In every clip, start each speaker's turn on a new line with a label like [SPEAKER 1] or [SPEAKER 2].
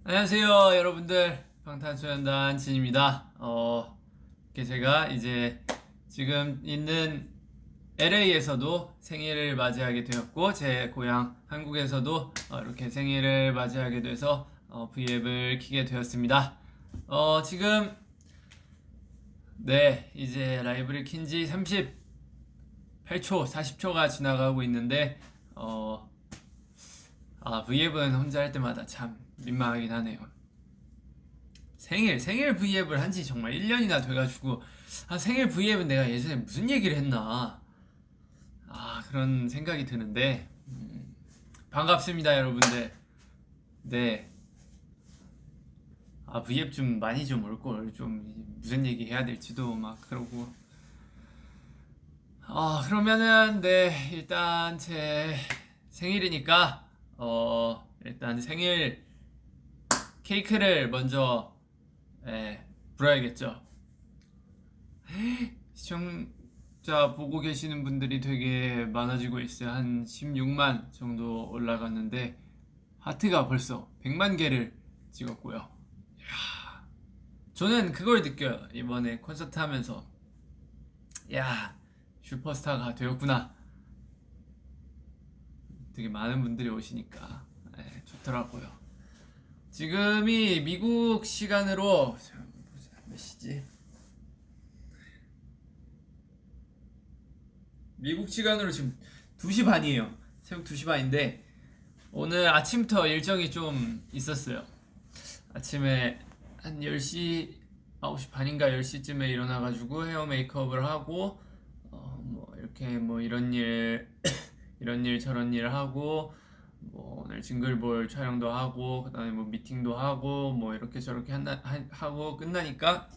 [SPEAKER 1] 안녕하세요, 여러분들. 방탄소년단 진입니다. 이렇게 제가 이제 지금 있는 LA에서도 생일을 맞이하게 되었고, 제 고향 한국에서도 이렇게 생일을 맞이하게 돼서 V앱을 키게 되었습니다. 지금 네, 이제 라이브를 킨 지 38초, 40초가 지나가고 있는데, V앱은 혼자 할 때마다 참 민망하긴 하네요. 생일 V앱을 한 지 정말 1년이나 돼가지고, 생일 V앱은 내가 예전에 무슨 얘기를 했나, 그런 생각이 드는데, 반갑습니다, 여러분들. 네. V앱 좀 많이 좀 올걸, 좀, 무슨 얘기 해야 될지도 막 그러고. 그러면은, 네, 일단 제 생일이니까, 일단 생일 케이크를 먼저 불어야겠죠. 시청자 보고 계시는 분들이 되게 많아지고 있어요. 한 16만 정도 올라갔는데 하트가 벌써 100만 개를 찍었고요. 저는 그걸 느껴요. 이번에 콘서트 하면서 야, 슈퍼스타가 되었구나. 되게 많은 분들이 오시니까 좋더라고요. 지금이 미국 시간으로 몇 시지? 미국 시간으로 지금 2시 반이에요. 새벽 2시 반인데 오늘 아침부터 일정이 좀 있었어요. 아침에 한 10시, 9시 반인가 10시쯤에 일어나가지고 헤어 메이크업을 하고 뭐 이렇게 뭐 이런 일 이런 일 저런 일 하고 뭐 오늘 징글볼 촬영도 하고 그다음에 뭐 미팅도 하고 뭐 이렇게 저렇게 하고 끝나니까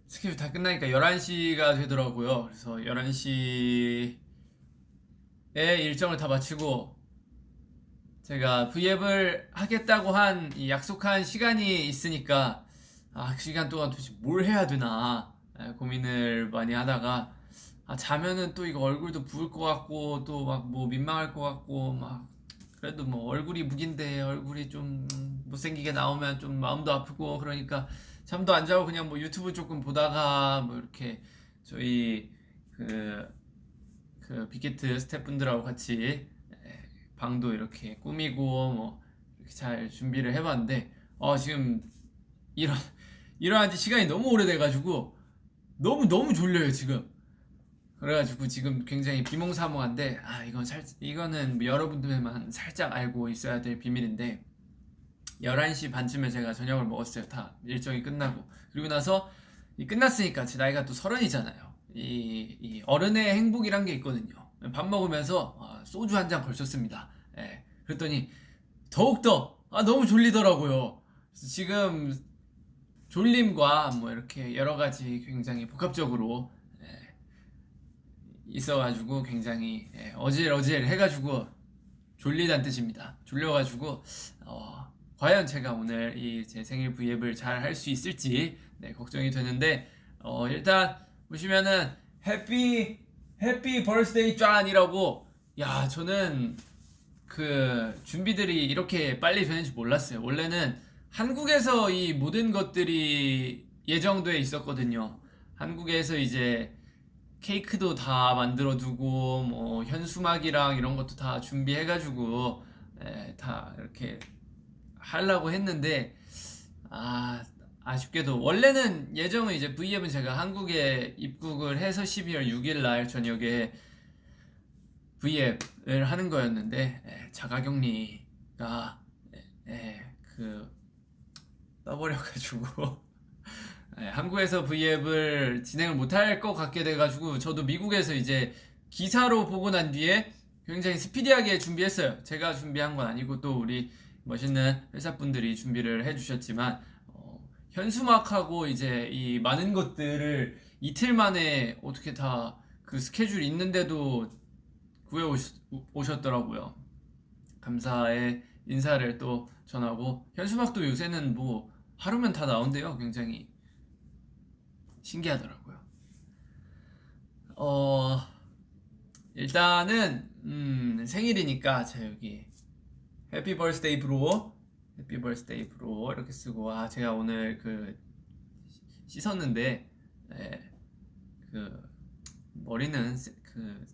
[SPEAKER 1] 스케줄 다 끝나니까 11시가 되더라고요. 그래서 11시에 일정을 다 마치고 제가 V앱을 하겠다고 한 이 약속한 시간이 있으니까 그 시간 동안 도대체 뭘 해야 되나 고민을 많이 하다가 자면은 또 이거 얼굴도 부을 것 같고 또 막 뭐 민망할 것 같고 막 그래도 뭐 얼굴이 무긴데 얼굴이 좀 못생기게 나오면 좀 마음도 아프고 그러니까 잠도 안 자고 그냥 뭐 유튜브 조금 보다가 뭐 이렇게 저희 그, 그 빅히트 스태프분들하고 같이 방도 이렇게 꾸미고 뭐 이렇게 잘 준비를 해봤는데 지금 일어 일어난 지 시간이 너무 오래돼가지고 너무 졸려요 지금. 그래가지고 지금 굉장히 비몽사몽한데 이거는 뭐 여러분들만 살짝 알고 있어야 될 비밀인데 11시 반쯤에 제가 저녁을 먹었어요. 다 일정이 끝나고 그리고 나서 끝났으니까 제 나이가 또 30이잖아요. 이 어른의 행복이란 게 있거든요. 밥 먹으면서 소주 한 잔 걸쳤습니다. 그랬더니 더욱더 너무 졸리더라고요. 그래서 지금 졸림과 뭐 이렇게 여러 가지 굉장히 복합적으로 있어가지고 굉장히 어질어질 해가지고 졸리다는 뜻입니다. 졸려가지고 과연 제가 오늘 이 제 생일 V앱을 잘 할 수 있을지 걱정이 되는데 일단 보시면은 해피 벌스데이 짠이라고 저는 그 준비들이 이렇게 빨리 되는지 몰랐어요. 원래는 한국에서 이 모든 것들이 예정돼 있었거든요. 한국에서 이제 케이크도 다 만들어 두고 뭐 현수막이랑 이런 것도 다 준비해가지고 다 이렇게 하려고 했는데 아쉽게도 원래는 예정은 이제 V앱은 제가 한국에 입국을 해서 12월 6일 날 저녁에 V앱을 하는 거였는데 자가격리가 그 떠버려가지고 한국에서 V앱을 진행을 못할 것 같게 돼가지고 저도 미국에서 이제 기사로 보고 난 뒤에 굉장히 스피디하게 준비했어요. 제가 준비한 건 아니고 또 우리 멋있는 회사분들이 준비를 해주셨지만 현수막하고 이제 이 많은 것들을 이틀 만에 어떻게 다 그 스케줄 있는데도 구해 오셨더라고요. 감사의 인사를 또 전하고 현수막도 요새는 뭐 하루면 다 나온대요. 굉장히 신기하더라고요. 어, 일단은 생일이니까 자 여기 해피 벌스데이 브로 해피 버스데이 브로 이렇게 쓰고, 아 제가 오늘 그 씻었는데 그 머리는 그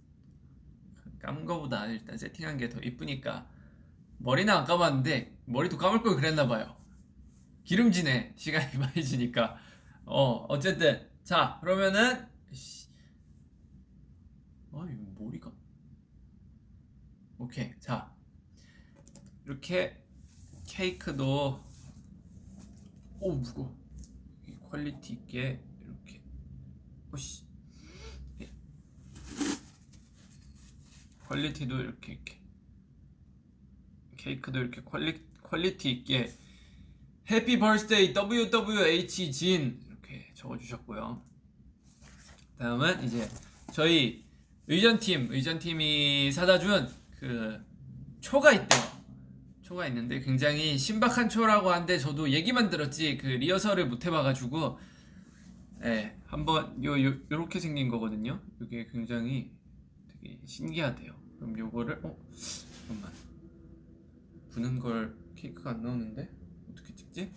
[SPEAKER 1] 감은 거보다 일단 세팅한 게 더 이쁘니까 머리는 안 감았는데 머리도 감을 걸 그랬나봐요. 기름지네. 시간이 많이 지니까. 어쨌든 자 그러면은 이거 머리가 오케이. 자 이렇게 케이크도 무거워. 퀄리티 있게 이렇게 오씨 퀄리티도 이렇게 케이크도 이렇게 퀄리티 있게 해피 버스데이 WWH 진 이렇게 적어주셨고요. 다음은 이제 저희 의전팀이 사다 준 그 초가 있대요. 초가 있는데 굉장히 신박한 초라고 하는데 저도 얘기만 들었지 그 리허설을 못 해봐가지고 한번 요렇게 생긴 거거든요. 이게 굉장히 되게 신기하대요. 그럼 요거를 잠깐만 부는 걸 케이크가 안 나오는데 어떻게 찍지?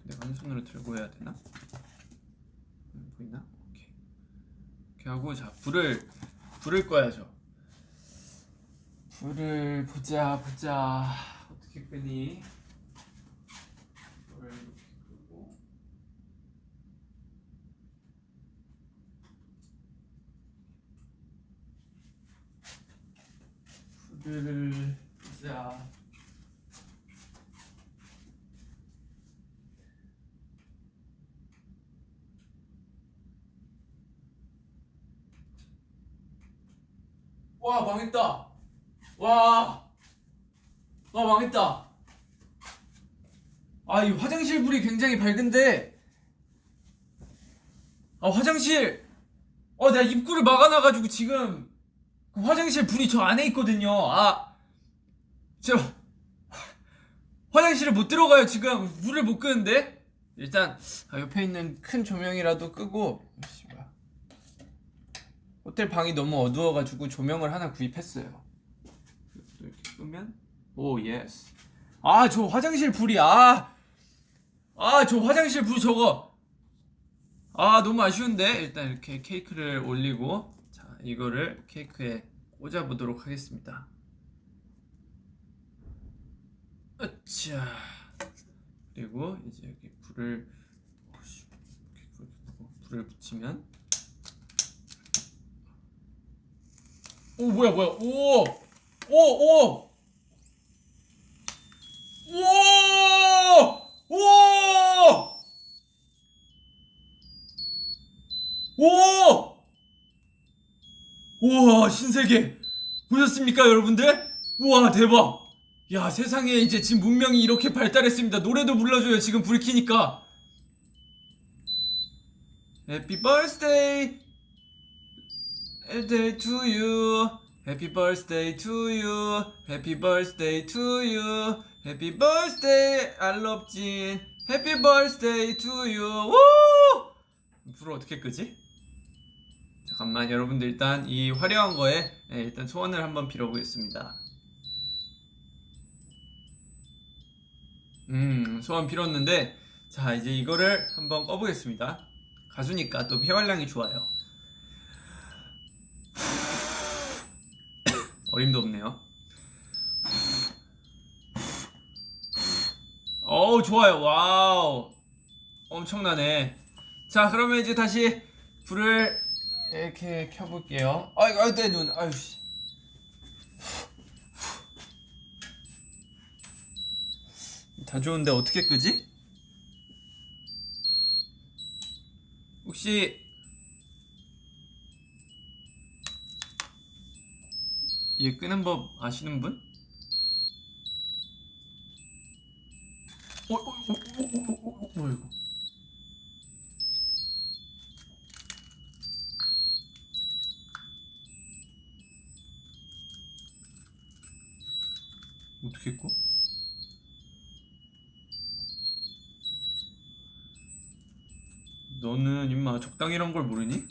[SPEAKER 1] 내가 한 손으로 들고 해야 되나? 보이나? 오케이. 이렇게 하고 자 불을 꺼야죠. 불을 보자 어떻게 끄니? 불을 이렇게 끄고 불을 보자. 와 망했다. 와 망했다. 이 화장실 불이 굉장히 밝은데 화장실 내가 입구를 막아놔가지고 지금 그 화장실 불이 저 안에 있거든요. 저 화장실을 못 들어가요. 지금 불을 못 끄는데 일단 옆에 있는 큰 조명이라도 끄고 호텔 방이 너무 어두워가지고 조명을 하나 구입했어요. 이렇게 끄면 오 예스. 저 화장실 불이 저 화장실 불 저거 너무 아쉬운데 일단 이렇게 케이크를 올리고 자 이거를 케이크에 꽂아 보도록 하겠습니다. 으쌰. 그리고 이제 여기 불을 붙이면 뭐야 우와 신세계 보셨습니까 여러분들? 우와 대박. 야 세상에 이제 지금 문명이 이렇게 발달했습니다. 노래도 불러줘요 지금 불 켜니까. Happy birthday to you. Happy birthday to you. Happy birthday to you. Happy birthday I love 진. Happy birthday to you. 우! 불을 어떻게 끄지? 잠깐만 여러분들 일단 이 화려한 거에 일단 소원을 한번 빌어보겠습니다. 소원 빌었는데 자 이제 이거를 한번 꺼보겠습니다. 가수니까 또 폐활량이 좋아요. 어림도 없네요. 좋아요. 와우 엄청나네. 자 그러면 이제 다시 불을 이렇게 켜볼게요. 내 눈. 아유씨. 다 좋은데 어떻게 끄지? 혹시 얘 끄는 법 아시는 분? 뭐야 이거? 어떻게 꺼? 너는 임마 적당이란 걸 모르니?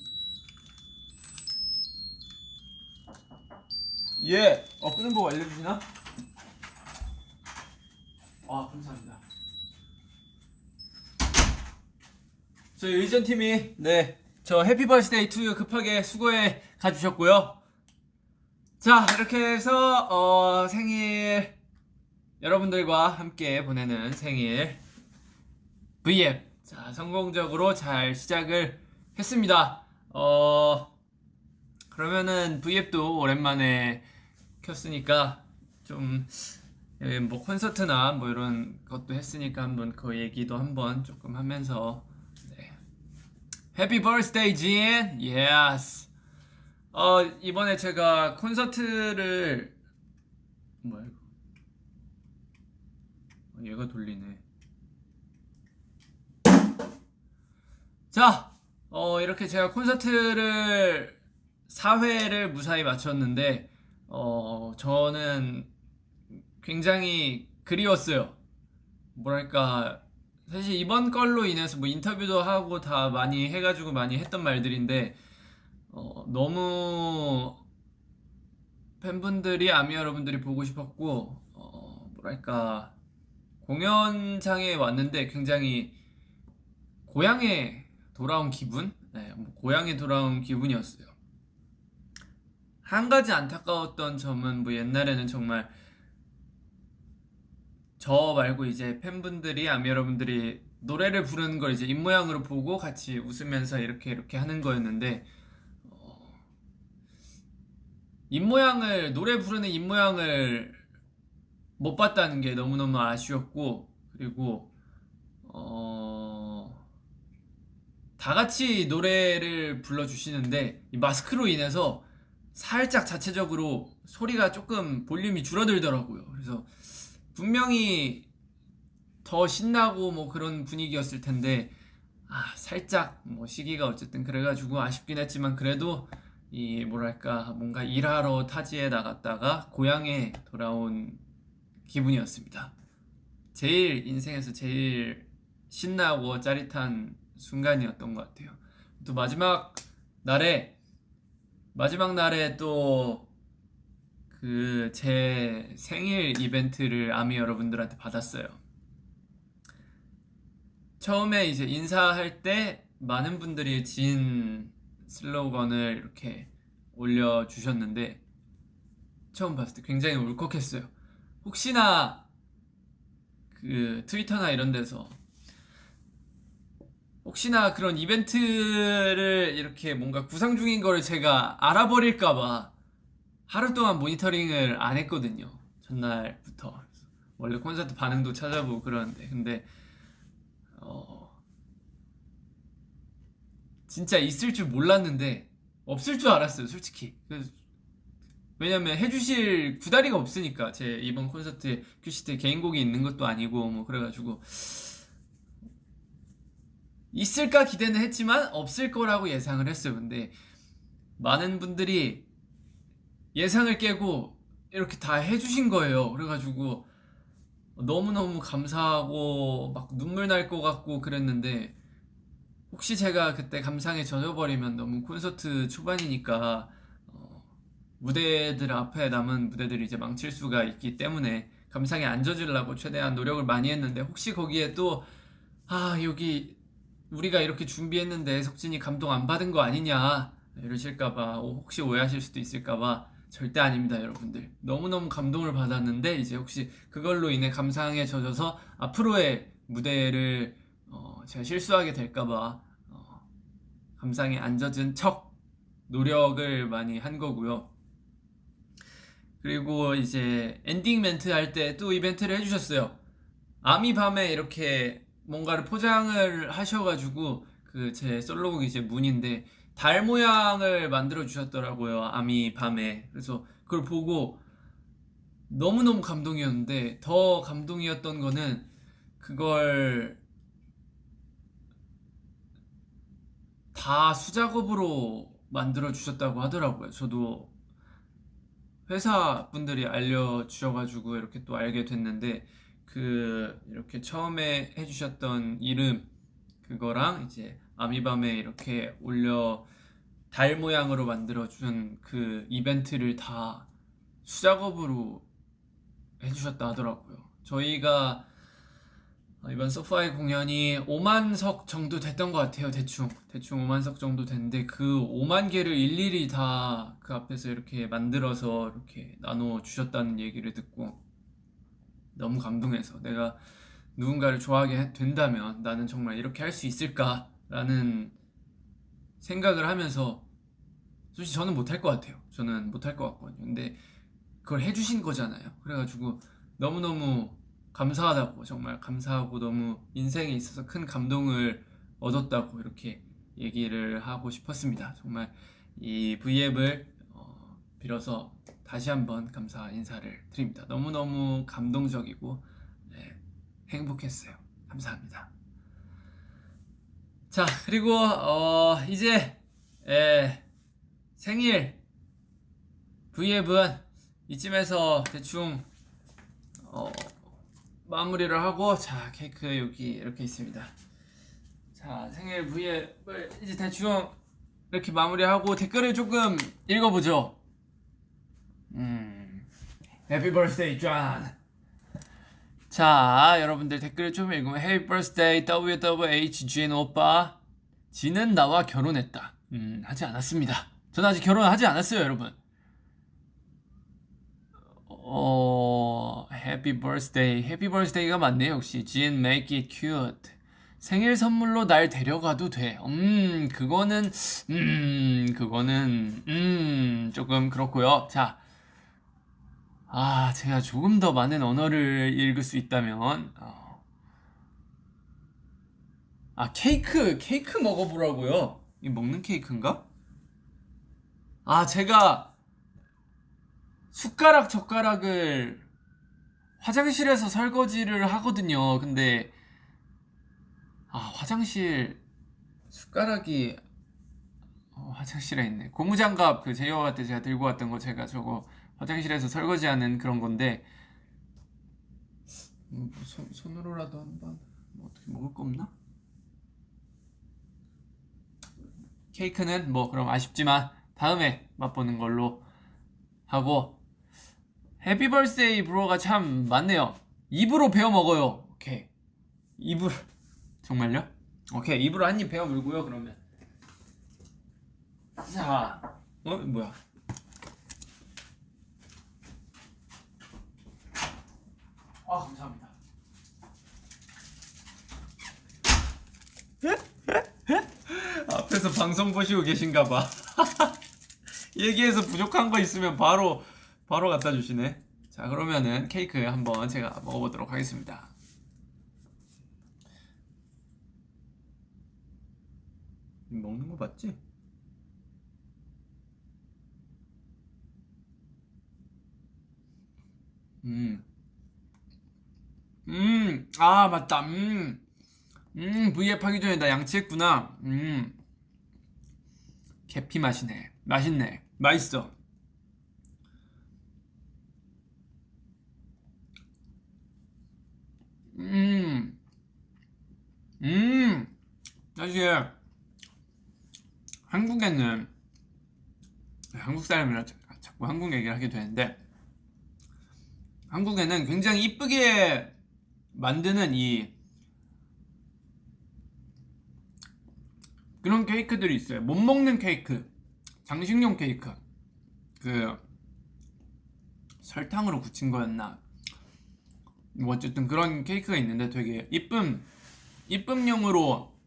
[SPEAKER 1] 끄는 법 알려주시나? 감사합니다. 저희 의전팀이 저 해피 버스데이 투유 급하게 수고해 가주셨고요. 자, 이렇게 해서 생일 여러분들과 함께 보내는 생일 V앱 자, 성공적으로 잘 시작을 했습니다. 그러면은 V앱도 오랜만에 켰으니까 좀 뭐 콘서트나 뭐 이런 것도 했으니까 한번 그 얘기도 한번 조금 하면서 해피 버스데이 진! 예스! 이번에 제가 콘서트를 뭐야 이거 얘가 돌리네. 자, 이렇게 제가 콘서트를 4회를 무사히 마쳤는데 저는 굉장히 그리웠어요. 뭐랄까 사실 이번 걸로 인해서 뭐 인터뷰도 하고 다 많이 해가지고 많이 했던 말들인데 너무 팬분들이 아미 여러분들이 보고 싶었고 뭐랄까 공연장에 왔는데 굉장히 고향에 돌아온 기분? 뭐 고향에 돌아온 기분이었어요. 한 가지 안타까웠던 점은 뭐 옛날에는 정말 저 말고 이제 팬분들이 아미 여러분들이 노래를 부르는 걸 이제 입모양으로 보고 같이 웃으면서 이렇게 하는 거였는데 입모양을 노래 부르는 입모양을 못 봤다는 게 너무너무 아쉬웠고 그리고 다 같이 노래를 불러주시는데 이 마스크로 인해서 살짝 자체적으로 소리가 조금 볼륨이 줄어들더라고요. 그래서 분명히 더 신나고 뭐 그런 분위기였을 텐데 살짝 뭐 시기가 어쨌든 그래가지고 아쉽긴 했지만 그래도 이 뭐랄까 뭔가 일하러 타지에 나갔다가 고향에 돌아온 기분이었습니다. 제일 인생에서 제일 신나고 짜릿한 순간이었던 것 같아요. 또 마지막 날에 또 그 제 생일 이벤트를 아미 여러분들한테 받았어요. 처음에 이제 인사할 때 많은 분들이 진 슬로건을 이렇게 올려주셨는데 처음 봤을 때 굉장히 울컥했어요. 혹시나 그 트위터나 이런 데서 혹시나 그런 이벤트를 이렇게 뭔가 구상 중인 거를 제가 알아버릴까봐 하루 동안 모니터링을 안 했거든요. 전날부터. 원래 콘서트 반응도 찾아보고 그러는데 근데 진짜 있을 줄 몰랐는데 없을 줄 알았어요, 솔직히. 왜냐면 해주실 구다리가 없으니까 제 이번 콘서트에 큐시트 개인곡이 있는 것도 아니고 뭐 그래가지고 있을까 기대는 했지만 없을 거라고 예상을 했어요. 근데 많은 분들이 예상을 깨고 이렇게 다 해주신 거예요. 그래가지고 너무너무 감사하고 막 눈물 날 것 같고 그랬는데 혹시 제가 그때 감상에 젖어버리면 너무 콘서트 초반이니까 무대들 앞에 남은 무대들이 이제 망칠 수가 있기 때문에 감상에 안 젖으려고 최대한 노력을 많이 했는데 혹시 거기에 또 여기 우리가 이렇게 준비했는데 석진이 감동 안 받은 거 아니냐 이러실까봐 혹시 오해하실 수도 있을까봐 절대 아닙니다, 여러분들. 너무너무 감동을 받았는데 이제 혹시 그걸로 인해 감상에 젖어서 앞으로의 무대를 제가 실수하게 될까봐 감상에 안 젖은 척 노력을 많이 한 거고요. 그리고 이제 엔딩 멘트 할 때 또 이벤트를 해주셨어요. 아미 밤에 이렇게 뭔가를 포장을 하셔가지고 그 제 솔로곡이 이제 문인데 달 모양을 만들어 주셨더라고요. 아미 밤에. 그래서 그걸 보고 너무너무 감동이었는데 더 감동이었던 거는 그걸 다 수작업으로 만들어 주셨다고 하더라고요. 저도 회사 분들이 알려주셔가지고 이렇게 또 알게 됐는데 그 이렇게 처음에 해주셨던 이름 그거랑 이제 아미밤에 이렇게 올려 달 모양으로 만들어준 그 이벤트를 다 수작업으로 해주셨다 하더라고요. 저희가 이번 소파의 공연이 5만 석 정도 됐던 것 같아요. 대충 5만 석 정도 됐는데 그 5만 개를 일일이 다 그 앞에서 이렇게 만들어서 이렇게 나눠 주셨다는 얘기를 듣고 너무 감동해서 내가 누군가를 좋아하게 된다면 나는 정말 이렇게 할 수 있을까라는 생각을 하면서 솔직히 저는 못할 것 같아요. 저는 못할 것 같거든요. 근데 그걸 해주신 거잖아요. 그래가지고 너무너무 감사하다고, 정말 감사하고 너무 인생에 있어서 큰 감동을 얻었다고 이렇게 얘기를 하고 싶었습니다. 정말 이 V앱을 빌어서 다시 한번 감사 인사를 드립니다. 너무너무 감동적이고 네, 행복했어요. 감사합니다. 자, 그리고 이제 생일 V앱은 이쯤에서 대충 마무리를 하고, 자, 케이크 여기 이렇게 있습니다. 자, 생일 V앱을 이제 대충 이렇게 마무리하고 댓글을 조금 읽어보죠. Happy birthday, John. 자, 여러분들 댓글을 좀 읽으면 Happy birthday, WWHGN 오빠. 지는 나와 결혼했다. 하지 않았습니다. 저는 아직 결혼하지 않았어요, 여러분. Happy birthday. Happy birthday가 맞네요, 역시. Jin, make it cute. 생일 선물로 날 데려가도 돼. 그거는 조금 그렇고요. 자, 제가 조금 더 많은 언어를 읽을 수 있다면, 케이크 먹어보라고요. 이 먹는 케이크인가? 제가 숟가락 젓가락을 화장실에서 설거지를 하거든요. 근데 화장실 숟가락이 화장실에 있네. 고무장갑 그 제이와 때 제가 들고 왔던 거, 제가 저거 화장실에서 설거지하는 그런 건데 손으로라도 한번 어떻게 먹을 거 없나? 케이크는 그럼 아쉽지만 다음에 맛보는 걸로 하고, 해피 벌스데이 브로가 참 많네요. 입으로 베어 먹어요. 오케이, 입으로. 정말요? 오케이, 입으로 한 입 베어 물고요. 그러면 자, 뭐야? 감사합니다. 앞에서 방송 보시고 계신가봐. 얘기해서 부족한 거 있으면 바로 갖다 주시네. 자, 그러면은 케이크 한번 제가 먹어보도록 하겠습니다. 먹는 거 맞지? 맞다. V앱 하기 전에 나 양치했구나. 계피 맛이네. 맛있네. 맛있어. 사실 한국에는, 한국 사람이라 자꾸 한국 얘기를 하게 되는데, 한국에는 굉장히 이쁘게 만드는 그런 케이크들이 있어요. 못 먹는 케이크, 장식용 케이크, 그 설탕으로 굳힌 거였나, 어쨌든 그런 케이크가 있는데 되게 이쁨용으로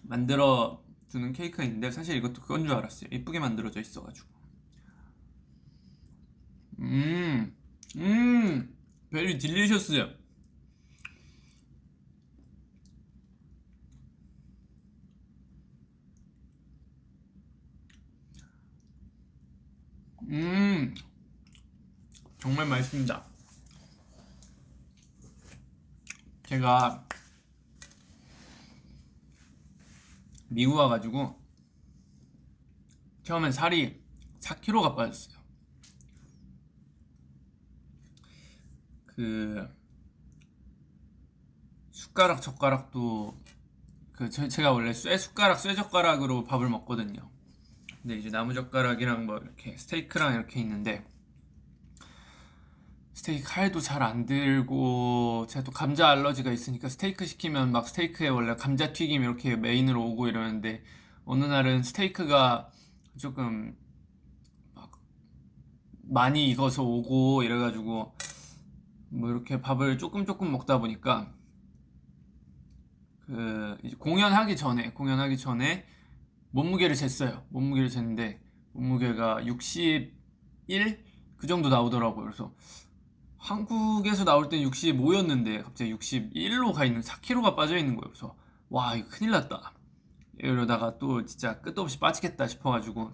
[SPEAKER 1] 만들어 주는 케이크가 있는데, 사실 이것도 그건 줄 알았어요. 이쁘게 만들어져 있어가지고. 베리 딜리셔스. 정말 맛있습니다. 제가 미국 와가지고 처음엔 살이 4kg가 빠졌어요. 그 숟가락 젓가락도 제가 원래 쇠젓가락으로 밥을 먹거든요. 근데 이제 나무젓가락이랑 이렇게 스테이크랑 이렇게 있는데, 스테이크 칼도 잘 안 들고 제가 또 감자 알러지가 있으니까 스테이크 시키면 막 스테이크에 원래 감자튀김 이렇게 메인으로 오고 이러는데 어느 날은 스테이크가 조금 막 많이 익어서 오고 이래가지고 뭐 이렇게 밥을 조금 먹다 보니까 그 이제 공연하기 전에 몸무게를 쟀어요. 몸무게를 쟀는데 몸무게가 61 그 정도 나오더라고요. 그래서 한국에서 나올 땐 65였는데 갑자기 61로 가 있는 4kg가 빠져 있는 거예요. 그래서 와 이거 큰일 났다. 이러다가 또 진짜 끝도 없이 빠지겠다 싶어가지고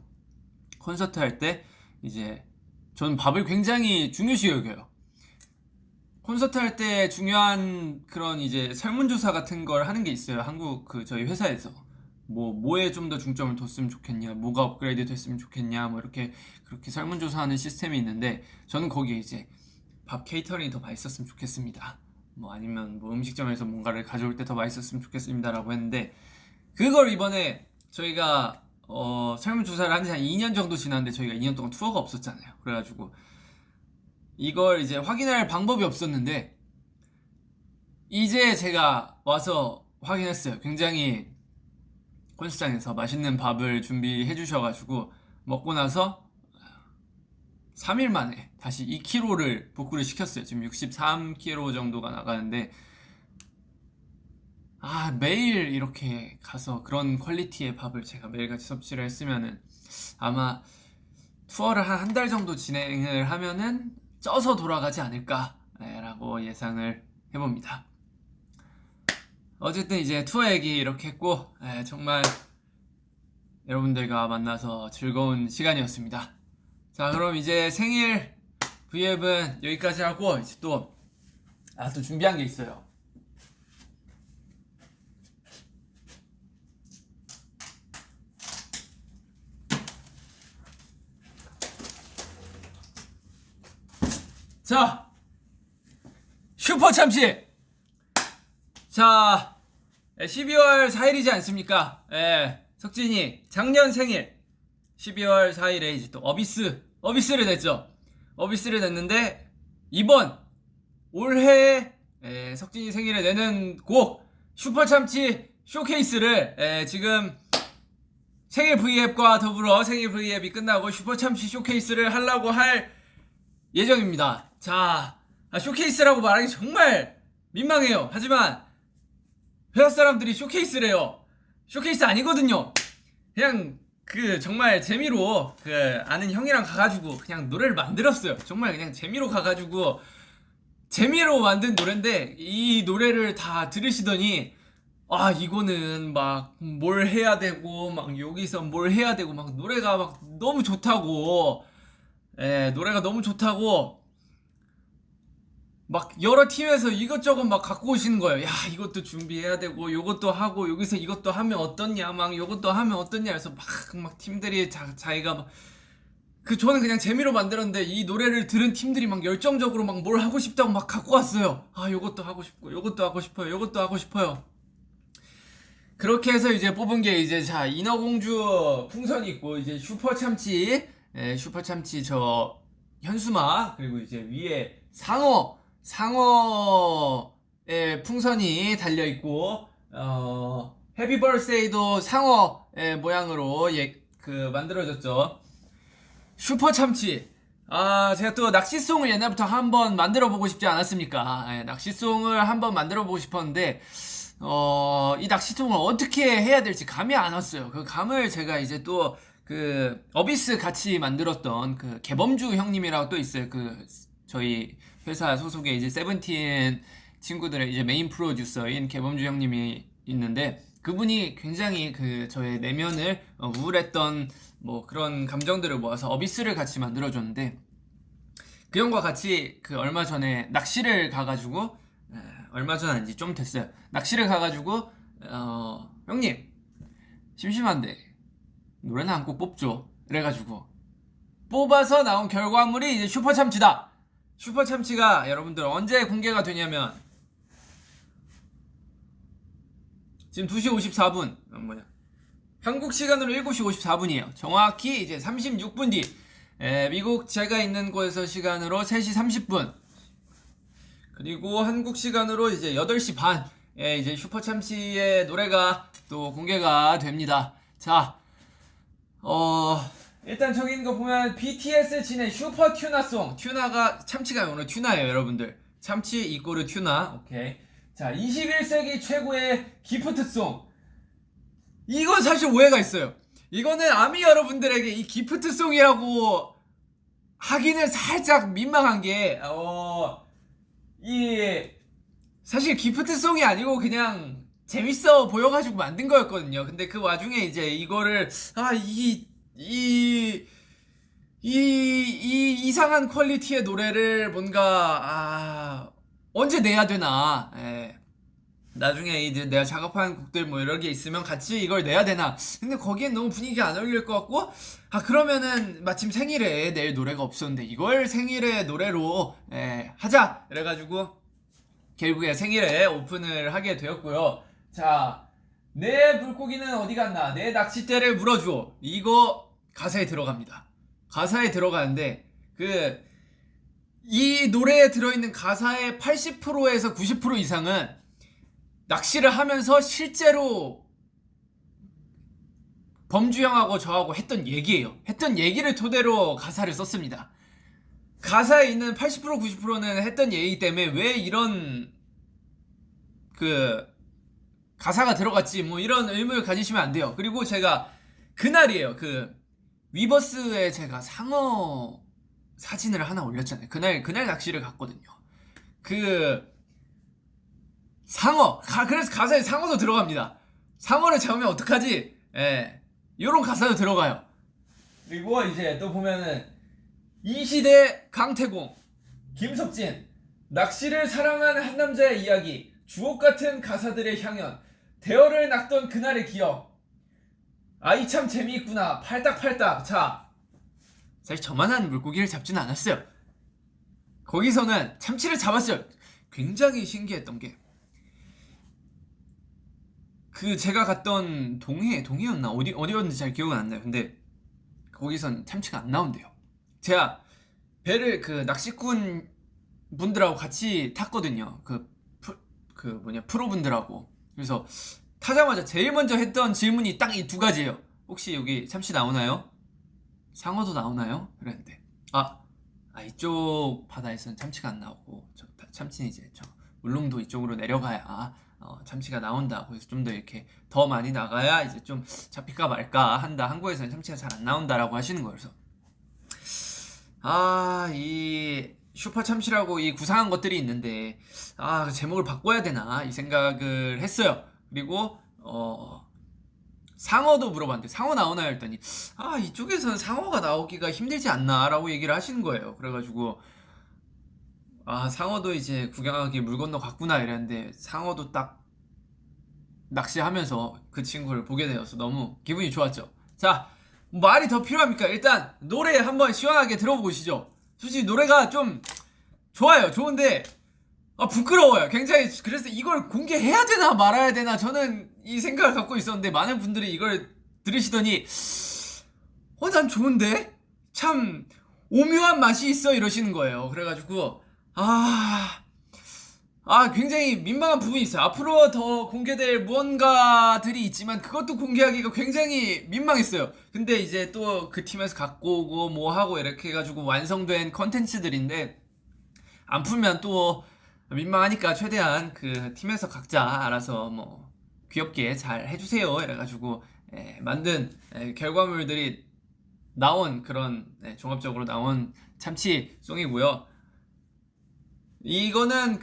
[SPEAKER 1] 콘서트 할 때 이제 저는 밥을 굉장히 중요시 여겨요. 콘서트 할 때 중요한 그런 이제 설문조사 같은 걸 하는 게 있어요. 한국 그 저희 회사에서 뭐에 좀 더 중점을 뒀으면 좋겠냐, 뭐가 업그레이드 됐으면 좋겠냐, 뭐 이렇게 그렇게 설문조사하는 시스템이 있는데 저는 거기에 이제 밥 케이터링이 더 맛있었으면 좋겠습니다. 뭐 아니면 뭐 음식점에서 뭔가를 가져올 때 더 맛있었으면 좋겠습니다라고 했는데 그걸 이번에 저희가 설문조사를 한 지 한 2년 정도 지났는데 저희가 2년 동안 투어가 없었잖아요. 그래가지고 이걸 이제 확인할 방법이 없었는데 이제 제가 와서 확인했어요. 굉장히 콘서트장에서 맛있는 밥을 준비해 주셔가지고 먹고 나서 3일 만에 다시 2kg를 복구를 시켰어요. 지금 63kg 정도가 나가는데 매일 이렇게 가서 그런 퀄리티의 밥을 제가 매일같이 섭취를 했으면은 아마 투어를 한 달 정도 진행을 하면은 쪄서 돌아가지 않을까라고 예상을 해봅니다. 어쨌든 이제 투어 얘기 이렇게 했고 정말 여러분들과 만나서 즐거운 시간이었습니다. 자 그럼 이제 생일 V앱은 여기까지 하고 이제 또 준비한 게 있어요. 자 슈퍼 참치. 자 12월 4일이지 않습니까? 석진이 작년 생일 12월 4일에 이제 또 어비스를 냈죠. 어비스를 냈는데 이번 올해 석진이 생일에 내는 곡 슈퍼참치 쇼케이스를 지금 생일 V앱과 더불어 생일 V앱이 끝나고 슈퍼참치 쇼케이스를 하려고 할 예정입니다. 자 쇼케이스라고 말하기 정말 민망해요. 하지만 회사 사람들이 쇼케이스래요. 쇼케이스 아니거든요. 그냥 정말 재미로 아는 형이랑 가가지고 그냥 노래를 만들었어요. 정말 그냥 재미로 가가지고 재미로 만든 노래인데 이 노래를 다 들으시더니 이거는 막 뭘 해야 되고 막 여기서 뭘 해야 되고 막 노래가 막 너무 좋다고 노래가 너무 좋다고 막 여러 팀에서 이것저것 막 갖고 오시는 거예요. 야 이것도 준비해야 되고 요것도 하고 여기서 이것도 하면 어떻냐 막 요것도 하면 어떻냐 해서 막 팀들이 자기가 막 저는 그냥 재미로 만들었는데 이 노래를 들은 팀들이 막 열정적으로 막 뭘 하고 싶다고 막 갖고 왔어요. 요것도 하고 싶고 요것도 하고 싶어요. 요것도 하고 싶어요. 그렇게 해서 이제 뽑은 게 이제 인어공주 풍선이 있고 이제 슈퍼참치 저 현수막 그리고 이제 위에 상어의 풍선이 달려있고 해피 버스데이도 상어의 모양으로 만들어졌죠. 슈퍼참치 제가 또 낚시송을 옛날부터 한번 만들어보고 싶지 않았습니까? 낚시송을 한번 만들어보고 싶었는데 이 낚시송을 어떻게 해야 될지 감이 안 왔어요. 그 감을 제가 이제 또 어비스 같이 만들었던 개범주 형님이라고 또 있어요. 저희 회사 소속의 이제 세븐틴 친구들의 이제 메인 프로듀서인 개범주 형님이 있는데 그분이 굉장히 저의 내면을 우울했던 뭐 그런 감정들을 모아서 어비스를 같이 만들어줬는데 그 형과 같이 얼마 전에 낚시를 가가지고 얼마 전 아닌지 좀 됐어요. 낚시를 가가지고 형님 심심한데 노래는 한 곡 뽑죠. 그래가지고 뽑아서 나온 결과물이 이제 슈퍼참치다. 슈퍼참치가 여러분들 언제 공개가 되냐면 지금 2시 54분 한국 시간으로 7시 54분이에요. 정확히 이제 36분 뒤 미국 제가 있는 곳에서 시간으로 3시 30분 그리고 한국 시간으로 이제 8시 반에 이제 슈퍼참치의 노래가 또 공개가 됩니다. 자, 일단 저기 있는 거 보면 BTS 진의 슈퍼 튜나송. 튜나가 참치가 오늘 튜나예요, 여러분들. 참치 이꼬르 튜나. 오케이. 자, 21세기 최고의 기프트송. 이건 사실 오해가 있어요. 이거는 아미 여러분들에게 이 기프트송이라고 하기는 살짝 민망한 게, 사실 기프트송이 아니고 그냥 재밌어 보여가지고 만든 거였거든요. 근데 그 와중에 이제 이거를, 이상한 퀄리티의 노래를 뭔가, 언제 내야 되나. 예. 나중에 이제 내가 작업한 곡들 뭐 여러 개 있으면 같이 이걸 내야 되나. 근데 거기엔 너무 분위기가 안 어울릴 것 같고, 그러면은 마침 생일에 낼 노래가 없었는데 이걸 생일에 노래로 하자. 그래가지고 결국에 생일에 오픈을 하게 되었고요. 자, 내 물고기는 어디 갔나? 내 낚싯대를 물어줘. 이거 가사에 들어갑니다. 가사에 들어가는데 이 노래에 들어있는 가사의 80%에서 90% 이상은 낚시를 하면서 실제로 범주형하고 저하고 했던 얘기예요. 했던 얘기를 토대로 가사를 썼습니다. 가사에 있는 80% 90%는 했던 얘기 때문에 왜 이런 가사가 들어갔지 뭐 이런 의문을 가지시면 안 돼요. 그리고 제가 그날이에요. 위버스에 제가 상어 사진을 하나 올렸잖아요. 그날 낚시를 갔거든요. 상어. 그래서 가사에 상어도 들어갑니다. 상어를 잡으면 어떡하지? 요런 가사도 들어가요. 그리고 이제 또 보면은 이 시대 강태공, 김석진, 낚시를 사랑한 한 남자의 이야기, 주옥같은 가사들의 향연, 대어를 낚던 그날의 기억. 이 참 재미있구나. 팔딱팔딱. 자, 사실 저만한 물고기를 잡지는 않았어요. 거기서는 참치를 잡았어요. 굉장히 신기했던 게 제가 갔던 동해였나 어디였는지 잘 기억은 안 나요. 근데 거기선 참치가 안 나온대요. 제가 배를 낚시꾼 분들하고 같이 탔거든요. 프로분들하고. 그래서 타자마자 제일 먼저 했던 질문이 딱 이 두 가지예요. 혹시 여기 참치 나오나요? 상어도 나오나요? 그랬는데 이쪽 바다에서는 참치가 안 나오고 참치는 이제 울릉도 이쪽으로 내려가야 참치가 나온다. 그래서 좀 더 이렇게 더 많이 나가야 이제 좀 잡힐까 말까 한다. 한국에서는 참치가 잘 안 나온다라고 하시는 거예요. 그래서 이 슈퍼 참치라고 이 구상한 것들이 있는데 그 제목을 바꿔야 되나 이 생각을 했어요. 그리고 상어도 물어봤는데 상어 나오나요? 했더니 이쪽에서는 상어가 나오기가 힘들지 않나 라고 얘기를 하시는 거예요. 그래가지고 상어도 이제 구경하기 물 건너 갔구나 이랬는데 상어도 딱 낚시하면서 그 친구를 보게 되어서 너무 기분이 좋았죠. 자, 말이 더 필요합니까? 일단 노래 한번 시원하게 들어보시죠. 솔직히 노래가 좀 좋아요. 좋은데 부끄러워요. 굉장히. 그래서 이걸 공개해야 되나 말아야 되나 저는 이 생각을 갖고 있었는데 많은 분들이 이걸 들으시더니 난 좋은데? 참 오묘한 맛이 있어 이러시는 거예요. 그래가지고 굉장히 민망한 부분이 있어요. 앞으로 더 공개될 무언가들이 있지만 그것도 공개하기가 굉장히 민망했어요. 근데 이제 또 그 팀에서 갖고 오고 뭐 하고 이렇게 해가지고 완성된 컨텐츠들인데 안 풀면 또 민망하니까 최대한 그 팀에서 각자 알아서 뭐 귀엽게 잘 해주세요 이래가지고 만든 결과물들이 나온 그런 종합적으로 나온 참치송이고요. 이거는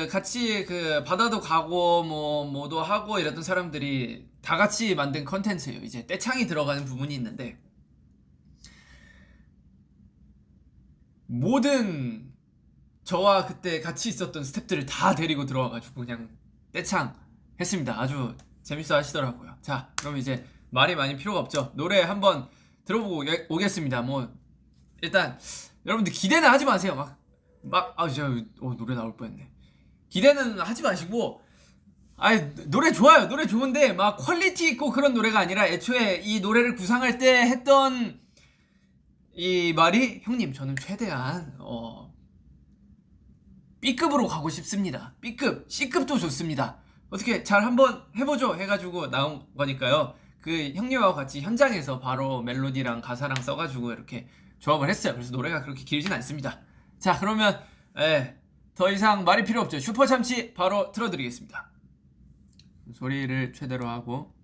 [SPEAKER 1] 같이 바다도 가고 뭐도 하고 이랬던 사람들이 다 같이 만든 컨텐츠예요. 이제 떼창이 들어가는 부분이 있는데 모든 저와 그때 같이 있었던 스태프들을 다 데리고 들어와가지고 그냥 떼창 했습니다. 아주 재밌어 하시더라고요. 자, 그럼 이제 말이 많이 필요가 없죠. 노래 한번 들어보고 오겠습니다. 일단 여러분들 기대는 하지 마세요. 노래 나올 뻔했네. 기대는 하지 마시고 노래 좋아요. 노래 좋은데 막 퀄리티 있고 그런 노래가 아니라 애초에 이 노래를 구상할 때 했던 이 말이 형님 저는 최대한 B급으로 가고 싶습니다. B급, C급도 좋습니다. 어떻게 잘 한번 해보죠 해가지고 나온 거니까요. 그 형님하고 같이 현장에서 바로 멜로디랑 가사랑 써가지고 이렇게 조합을 했어요. 그래서 노래가 그렇게 길진 않습니다. 자, 그러면 더 이상 말이 필요 없죠. 슈퍼참치 바로 틀어드리겠습니다. 소리를 최대로 하고.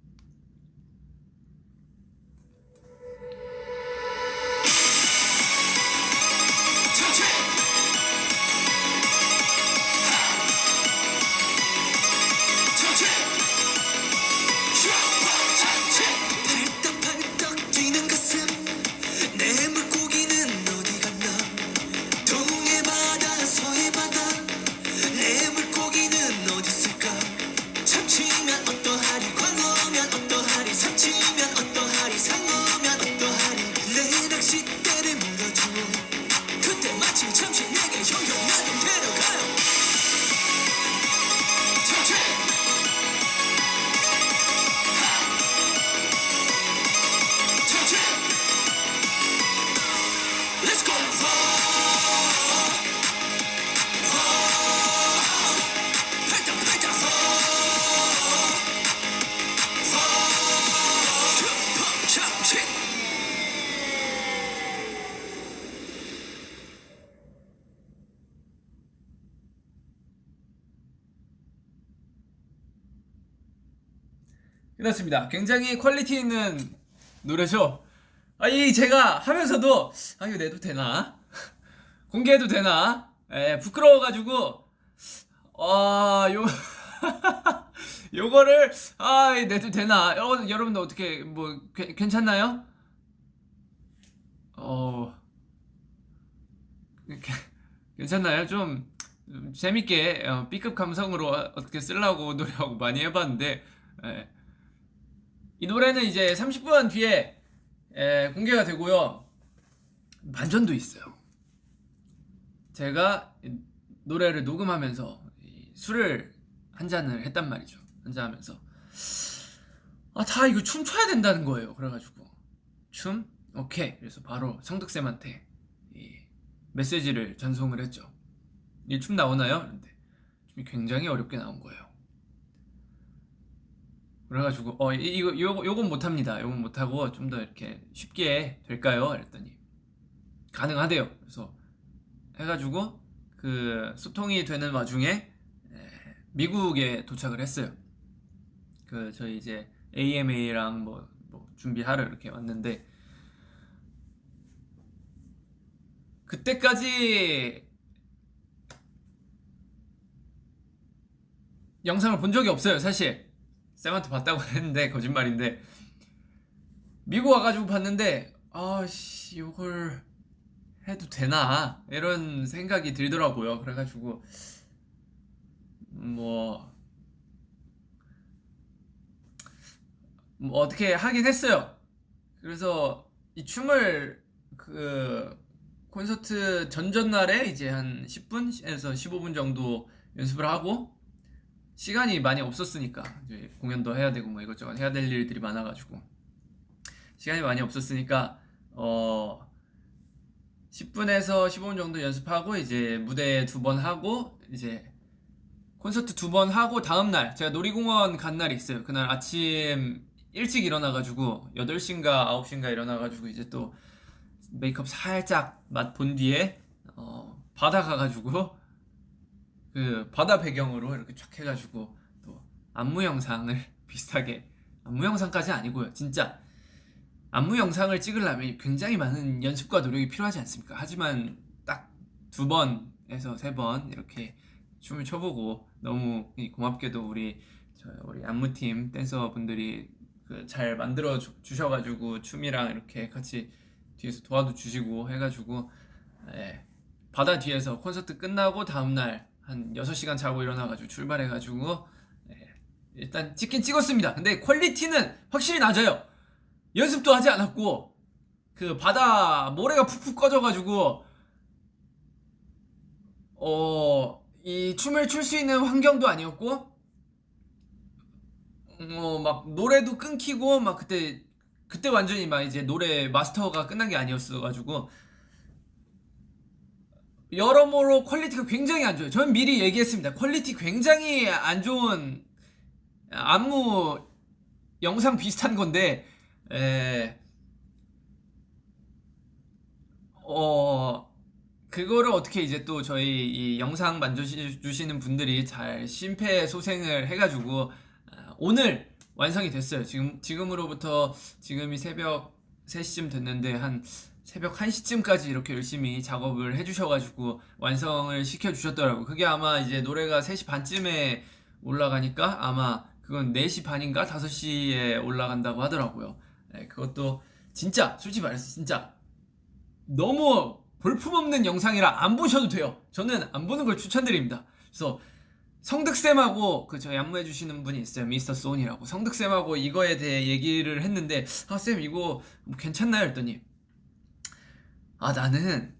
[SPEAKER 1] 끝났습니다. 굉장히 퀄리티 있는 노래죠. 이 제가 하면서도 이거 내도 되나? 공개해도 되나? 부끄러워가지고 요 요거를 내도 되나? 여러분들 어떻게 뭐 괜찮나요? 괜찮나요? 좀 재밌게 B급 감성으로 어떻게 쓰려고 노력하고 많이 해봤는데 이 노래는 이제 30분 뒤에 공개가 되고요. 반전도 있어요. 제가 노래를 녹음하면서 술을 한 잔을 했단 말이죠. 한잔 하면서 다 이거 춤춰야 된다는 거예요. 그래가지고 춤? 오케이. 그래서 바로 성덕쌤한테 이 메시지를 전송을 했죠. 이 춤 나오나요? 근데 춤이 굉장히 어렵게 나온 거예요. 그래가지고 요건 못합니다. 요건 못하고 좀 더 이렇게 쉽게 될까요? 그랬더니 가능하대요. 그래서 해가지고 그 소통이 되는 와중에 미국에 도착을 했어요. 그 저희 이제 AMA랑 뭐 준비하러 이렇게 왔는데 그때까지 영상을 본 적이 없어요. 사실 쌤한테 봤다고 했는데 거짓말인데 미국 와가지고 봤는데 요걸 해도 되나 이런 생각이 들더라고요. 그래가지고 뭐 어떻게 하긴 했어요. 그래서 이 춤을 그 콘서트 전전날에 이제 한 10분에서 15분 정도 연습을 하고 시간이 많이 없었으니까 이제 공연도 해야 되고 뭐 이것저것 해야 될 일들이 많아가지고 시간이 많이 없었으니까 10분에서 15분 정도 연습하고 이제 무대 2번 하고 이제 콘서트 2번 하고 다음날 제가 놀이공원 간 날이 있어요. 그날 아침 일찍 일어나가지고 8시인가 9시인가 일어나가지고 이제 또 메이크업 살짝 맛 본 뒤에 바다 가가지고 그 바다 배경으로 이렇게 쫙 해가지고 또 안무 영상을 비슷하게 안무 영상까지 아니고요. 진짜 안무 영상을 찍으려면 굉장히 많은 연습과 노력이 필요하지 않습니까? 하지만 딱 2번에서 3번 이렇게 춤을 춰보고 너무 고맙게도 우리 안무팀 댄서분들이 잘 만들어 주셔가지고 춤이랑 이렇게 같이 뒤에서 도와도 주시고 해가지고 바다 뒤에서 콘서트 끝나고 다음날 한 6시간 자고 일어나가지고 출발해가지고 일단 찍긴 찍었습니다. 근데 퀄리티는 확실히 낮아요. 연습도 하지 않았고 그 바다 모래가 푹푹 꺼져가지고 이 춤을 출 수 있는 환경도 아니었고 막 노래도 끊기고 막 그때 완전히 막 이제 노래 마스터가 끝난 게 아니었어가지고 여러모로 퀄리티가 굉장히 안 좋아요. 저는 미리 얘기했습니다. 퀄리티 굉장히 안 좋은 안무 영상 비슷한 건데 그거를 어떻게 이제 또 저희 이 영상 만져주시는 분들이 잘 심폐소생을 해가지고 오늘 완성이 됐어요. 지금으로부터 지금이 새벽 3시쯤 됐는데 한 새벽 1시쯤까지 이렇게 열심히 작업을 해주셔가지고 완성을 시켜주셨더라고요. 그게 아마 이제 노래가 3시 반쯤에 올라가니까 아마 그건 4시 반인가 5시에 올라간다고 하더라고요. 그것도 진짜 솔직히 말해서 진짜 너무 볼품없는 영상이라 안 보셔도 돼요. 저는 안 보는 걸 추천드립니다. 그래서 성득쌤하고 그 저희 안무해주시는 분이 있어요. 미스터 소니라고. 성득쌤하고 이거에 대해 얘기를 했는데 쌤 이거 뭐 괜찮나요? 했더니 나는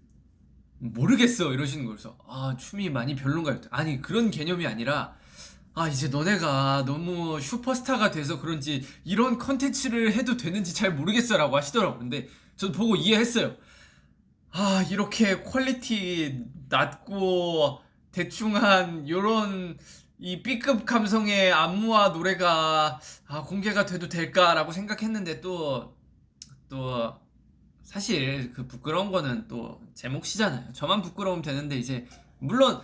[SPEAKER 1] 모르겠어 이러시는 거예요. 그래서 춤이 많이 별론가요? 아니 그런 개념이 아니라 이제 너네가 너무 슈퍼스타가 돼서 그런지 이런 컨텐츠를 해도 되는지 잘 모르겠어 라고 하시더라고요. 근데 저도 보고 이해했어요. 이렇게 퀄리티 낮고 대충한 요런 이 B급 감성의 안무와 노래가 공개가 돼도 될까라고 생각했는데 또 사실 그 부끄러운 거는 또 제 몫이잖아요. 저만 부끄러우면 되는데 이제 물론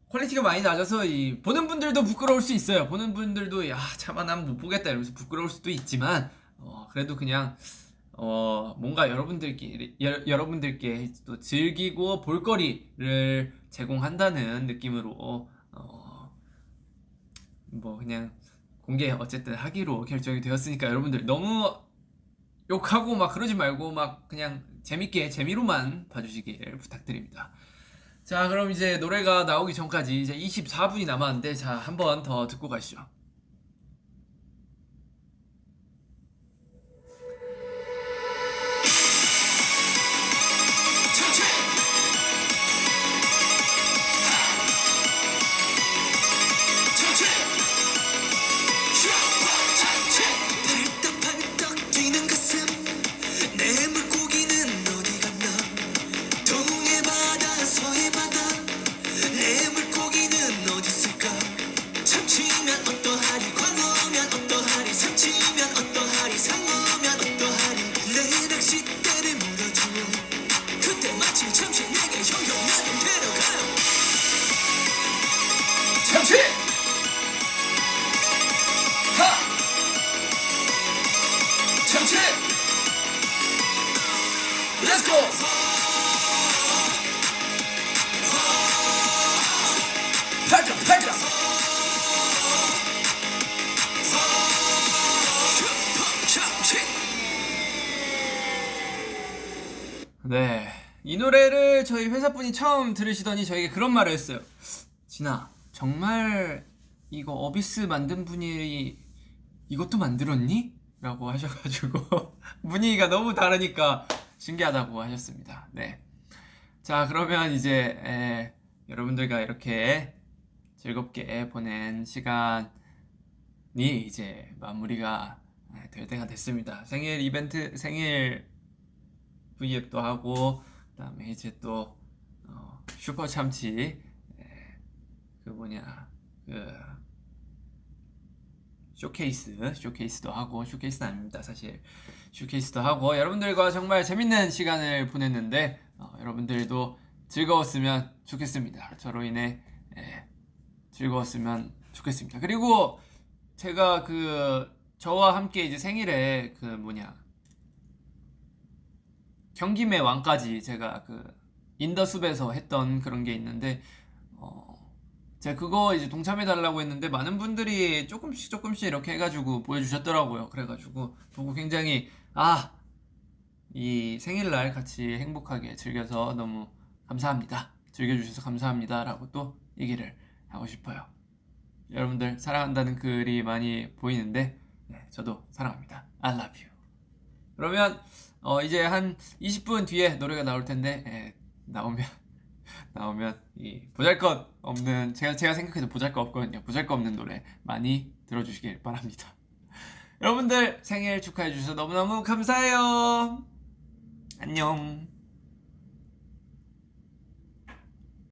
[SPEAKER 1] 퀄리티가 많이 낮아서 이 보는 분들도 부끄러울 수 있어요. 보는 분들도 차마 난 못 보겠다 이러면서 부끄러울 수도 있지만 그래도 그냥 뭔가 여러분들께 또 즐기고 볼거리를 제공한다는 느낌으로 뭐 그냥 공개 어쨌든 하기로 결정이 되었으니까 여러분들 너무 욕하고 막 그러지 말고 막 그냥 재미로만 봐주시길 부탁드립니다. 자, 그럼 이제 노래가 나오기 전까지 이제 24분이 남았는데 자, 한 번 더 듣고 가시죠. 참치! 참치! Let's go! 팔자! 네, 이 노래를 저희 회사분이 처음 들으시더니 저에게 그런 말을 했어요. 진아, 정말 이거 어비스 만든 분이 이것도 만들었니? 라고 하셔가지고 분위기가 너무 다르니까 신기하다고 하셨습니다. 네. 자, 그러면 이제 여러분들과 이렇게 즐겁게 보낸 시간이 이제 마무리가 될 때가 됐습니다. 생일 V앱도 하고 그다음에 이제 또 슈퍼 참치 쇼케이스도 하고, 쇼케이스는 아닙니다 사실. 쇼케이스도 하고 여러분들과 정말 재밌는 시간을 보냈는데 여러분들도 즐거웠으면 좋겠습니다. 저로 인해 즐거웠으면 좋겠습니다. 그리고 제가 저와 함께 이제 생일에 경김의 왕까지 제가 인더숲에서 했던 그런 게 있는데 제가 그거 이제 동참해달라고 했는데 많은 분들이 조금씩 이렇게 해가지고 보여주셨더라고요. 그래가지고 보고 굉장히 이 생일날 같이 행복하게 즐겨서 너무 감사합니다. 즐겨주셔서 감사합니다 라고 또 얘기를 하고 싶어요. 여러분들 사랑한다는 글이 많이 보이는데 저도 사랑합니다. I love you. 그러면 이제 한 20분 뒤에 노래가 나올 텐데 나오면 이 보잘것없는 제가 생각해도 보잘것없거든요. 보잘것없는 노래 많이 들어주시길 바랍니다. 여러분들 생일 축하해 주셔서 너무너무 감사해요. 안녕.